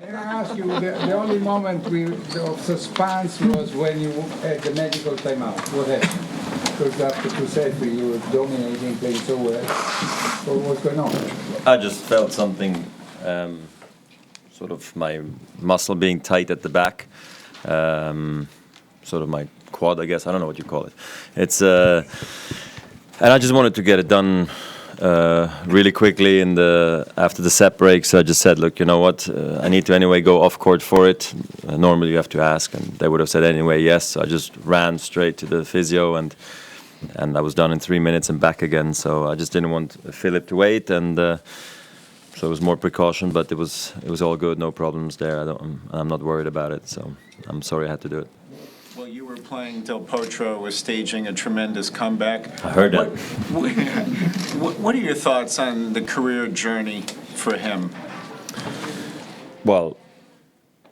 And I ask you, the only moment of suspense was when you had the medical timeout. What happened? Because after two sets, you were dominating, playing so well. What was going on? I just felt something, sort of my muscle being tight at the back, sort of my quad, I guess. I don't know what you call it. It's and I just wanted to get it done really quickly after the set break. So I just said, look, you know what? I need to anyway go off court for it. Normally you have to ask, and they would have said anyway yes. So I just ran straight to the physio, and I was done in 3 minutes and back again. So I just didn't want Philip to wait, and so it was more precaution. But it was all good, no problems there. I'm not worried about it. So I'm sorry I had to do it. Well, you were playing Del Potro, was staging a tremendous comeback. I heard that. What are your thoughts on the career journey for him? Well,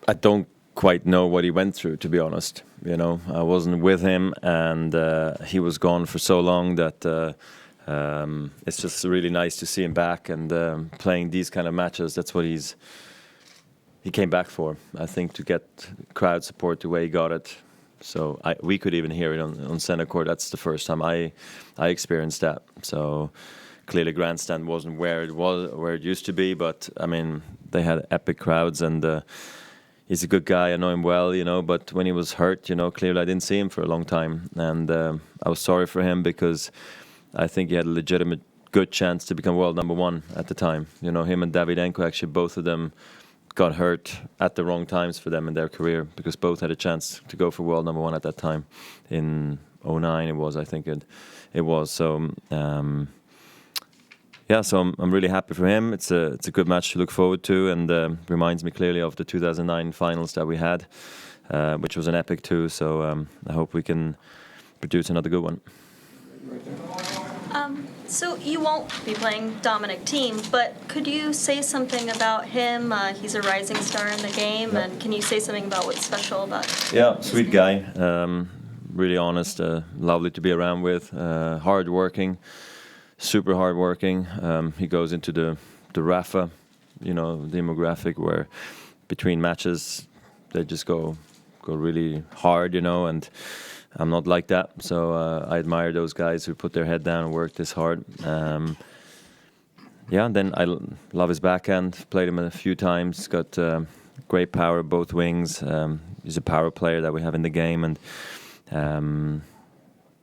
I don't quite know what he went through, to be honest. You know, I wasn't with him, and he was gone for so long that it's just really nice to see him back and playing these kind of matches. That's what he came back for. I think to get crowd support the way he got it. So we could even hear it on center court. That's the first time I experienced that. So clearly grandstand wasn't where it used to be, but I mean they had epic crowds, and he's a good guy. I know him well, you know. But when he was hurt, you know, clearly I didn't see him for a long time, and I was sorry for him because I think he had a legitimate good chance to become world number one at the time. You know, him and Davydenko, actually both of them got hurt at the wrong times for them in their career, because both had a chance to go for world number one at that time. In '09 it was, I think it was. So yeah, so I'm really happy for him. It's a good match to look forward to, and reminds me clearly of the 2009 finals that we had, which was an epic too. So I hope we can produce another good one. So you won't be playing Dominic Thiem, but could you say something about him? He's a rising star in the game, Yeah. and can you say something about what's special about him? Yeah, sweet guy, really honest, lovely to be around with, hard working, super hard working. He goes into the RAFA, you know, demographic, where between matches they just go really hard, you know, and I'm not like that, so I admire those guys who put their head down and work this hard. Yeah, and then I love his backhand. Played him a few times. Got great power both wings. He's a power player that we have in the game, and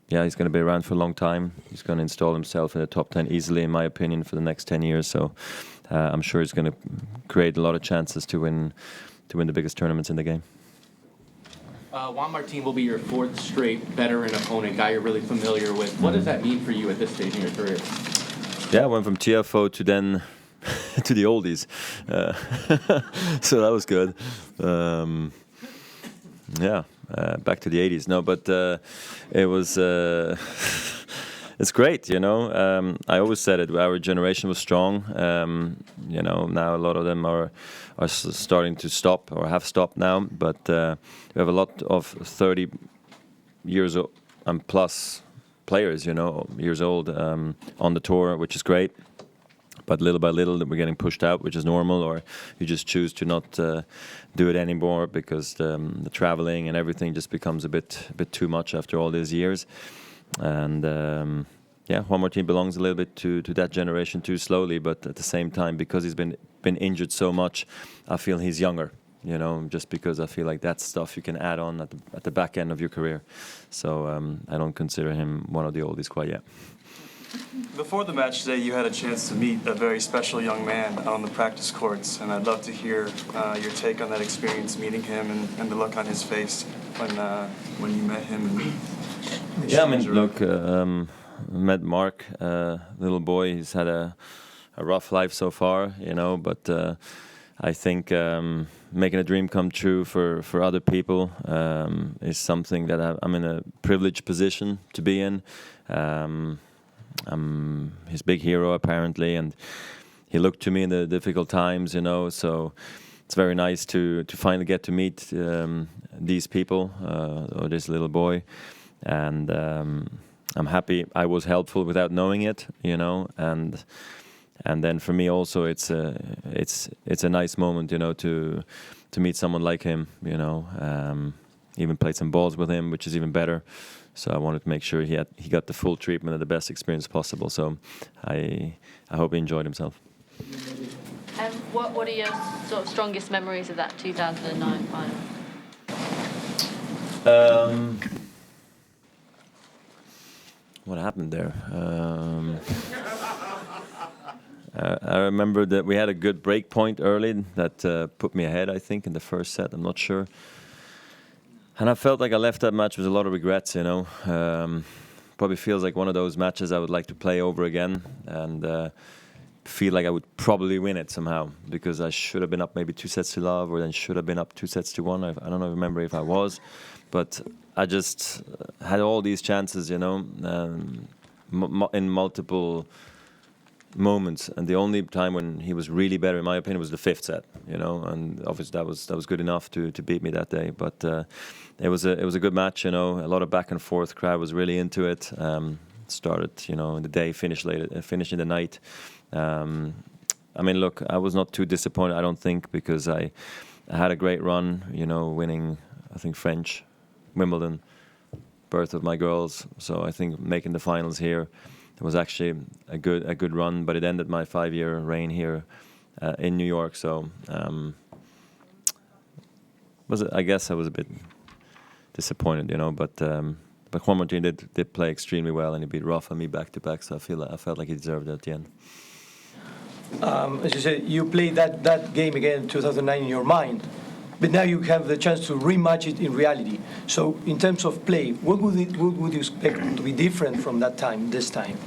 yeah, he's going to be around for a long time. He's going to install himself in the top 10 easily, in my opinion, for the next 10 years. So I'm sure he's going to create a lot of chances to win the biggest tournaments in the game. Juan Martín will be your fourth straight veteran opponent, guy you're really familiar with. What does that mean for you at this stage in your career? Yeah, I went from TFO to then to the oldies. So that was good. Yeah, back to the 80s. No, but it was... it's great, you know. I always said it. Our generation was strong. You know, now a lot of them are starting to stop or have stopped now. But we have a lot of 30 years and plus players, you know, years old on the tour, which is great. But little by little, we're getting pushed out, which is normal, or you just choose to not do it anymore because the traveling and everything just becomes a bit too much after all these years. And yeah, Juan Martín belongs a little bit to that generation too slowly, but at the same time, because he's been injured so much, I feel he's younger, you know, just because I feel like that's stuff you can add on at the back end of your career. So I don't consider him one of the oldies quite yet. Before the match today, you had a chance to meet a very special young man on the practice courts, and I'd love to hear your take on that experience, meeting him and the look on his face when you met him. Yeah, I mean, look, met Mark, little boy. He's had a rough life so far, you know, but I think making a dream come true for other people is something that I'm in a privileged position to be in. I'm his big hero, apparently, and he looked to me in the difficult times, you know, so it's very nice to finally get to meet these people, or this little boy. And I'm happy I was helpful without knowing it, you know, and And then for me also, it's a nice moment, you know, to meet someone like him, you know. Even played some balls with him, which is even better. So I wanted to make sure he got the full treatment and the best experience possible. So I hope he enjoyed himself. What are your sort of strongest memories of that 2009 final? What happened there? I remember that we had a good break point early that put me ahead, I think, in the first set. I'm not sure. And I felt like I left that match with a lot of regrets, you know. Probably feels like one of those matches I would like to play over again and feel like I would probably win it somehow, because I should have been up maybe 2-0 or then should have been up 2-1. I don't remember if I was, but I just had all these chances, you know, in multiple moments, and the only time when he was really better, in my opinion, was the fifth set, you know, and obviously that was good enough to beat me that day. But it was a good match, you know, a lot of back and forth. Crowd was really into it. Started, you know, in the day, finished in the night. I mean, look, I was not too disappointed, I don't think, because I had a great run, you know, winning, I think, French, Wimbledon, birth of my girls. So I think making the finals here was actually a good run, but it ended my 5-year reign here in New York. So I guess I was a bit disappointed, you know, but Juan Martin did play extremely well, and he beat Rafa and me back to back. So I felt like he deserved it at the end. As you said, you played that game again in 2009 in your mind, but now you have the chance to rematch it in reality. So in terms of play, what would you expect to be different from that time, this time?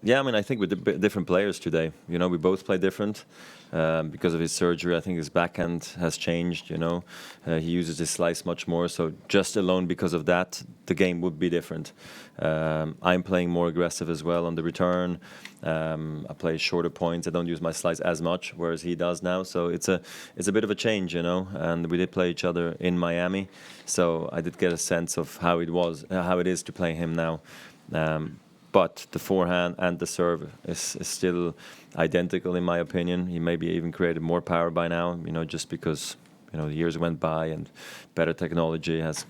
Yeah, I mean, I think with different players today. You know, we both play different. Because of his surgery, I think his backhand has changed, you know. He uses his slice much more, so just alone because of that, the game would be different. I'm playing more aggressive as well on the return. I play shorter points. I don't use my slice as much, whereas he does now. So it's a bit of a change, you know. And we did play each other in Miami, so I did get a sense of how it is to play him now. But the forehand and the serve is still identical, in my opinion. He maybe even created more power by now, you know, just because, you know, the years went by and better technology has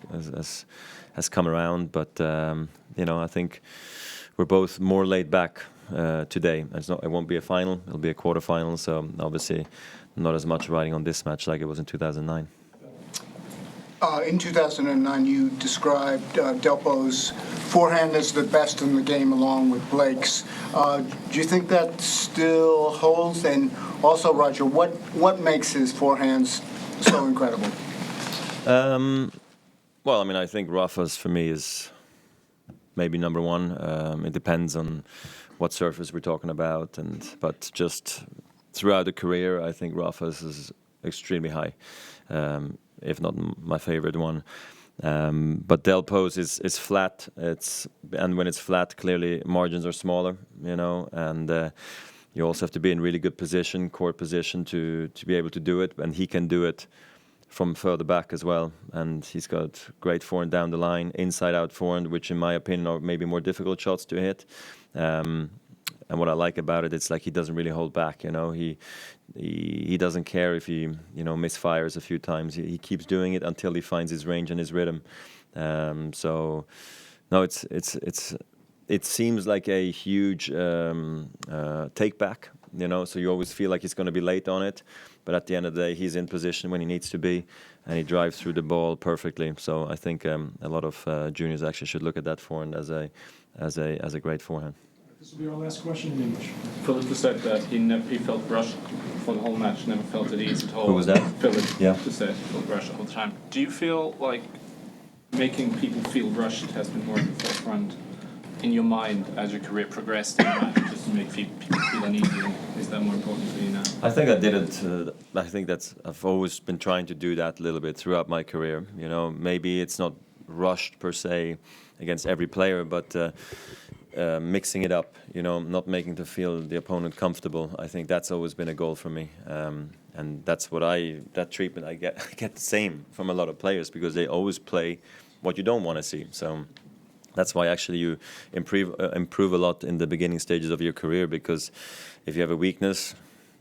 come around. But you know, I think we're both more laid back today. It won't be a final; it'll be a quarterfinal. So obviously, not as much riding on this match like it was in 2009. In 2009, you described Delpo's forehand as the best in the game, along with Blake's. Do you think that still holds? And also, Roger, what makes his forehands so incredible? Well, I mean, I think Rafa's for me is maybe number one. It depends on what surface we're talking about, but just throughout the career, I think Rafa's is extremely high. If not my favorite one. But Delpo's is flat. And when it's flat, clearly margins are smaller, you know, and you also have to be in really good position, court position, to be able to do it. And he can do it from further back as well. And he's got great forehand down the line, inside-out forehand, which in my opinion are maybe more difficult shots to hit. And what I like about it, it's like he doesn't really hold back, you know. He doesn't care if he, you know, misfires a few times. He keeps doing it until he finds his range and his rhythm. So, no, it seems like a huge take back, you know. So you always feel like he's going to be late on it, but at the end of the day, he's in position when he needs to be, and he drives through the ball perfectly. So I think a lot of juniors actually should look at that forehand as a great forehand. This will be our last question in English. Philip said that he felt rushed for the whole match, never felt at ease at all. Who was that? Philip. Yeah. Just said he felt rushed the whole time. Do you feel like making people feel rushed has been more at the forefront in your mind as your career progressed in the match, just to make people feel uneasy? Is that more important for you now? I think I did it. I think I've always been trying to do that a little bit throughout my career. You know, maybe it's not rushed per se against every player, but mixing it up, you know, not making to feel the opponent comfortable. I think that's always been a goal for me, and that's that treatment I get the same from a lot of players, because they always play what you don't want to see. So That's why actually you improve a lot in the beginning stages of your career, because if you have a weakness,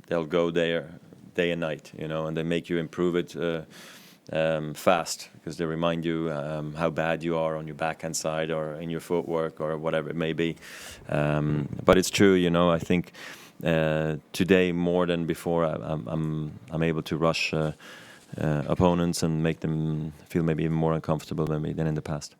they'll go there day and night, you know, and they make you improve it fast, because they remind you how bad you are on your backhand side or in your footwork or whatever it may be. But it's true, you know, I think today more than before I'm able to rush opponents and make them feel maybe even more uncomfortable than in the past.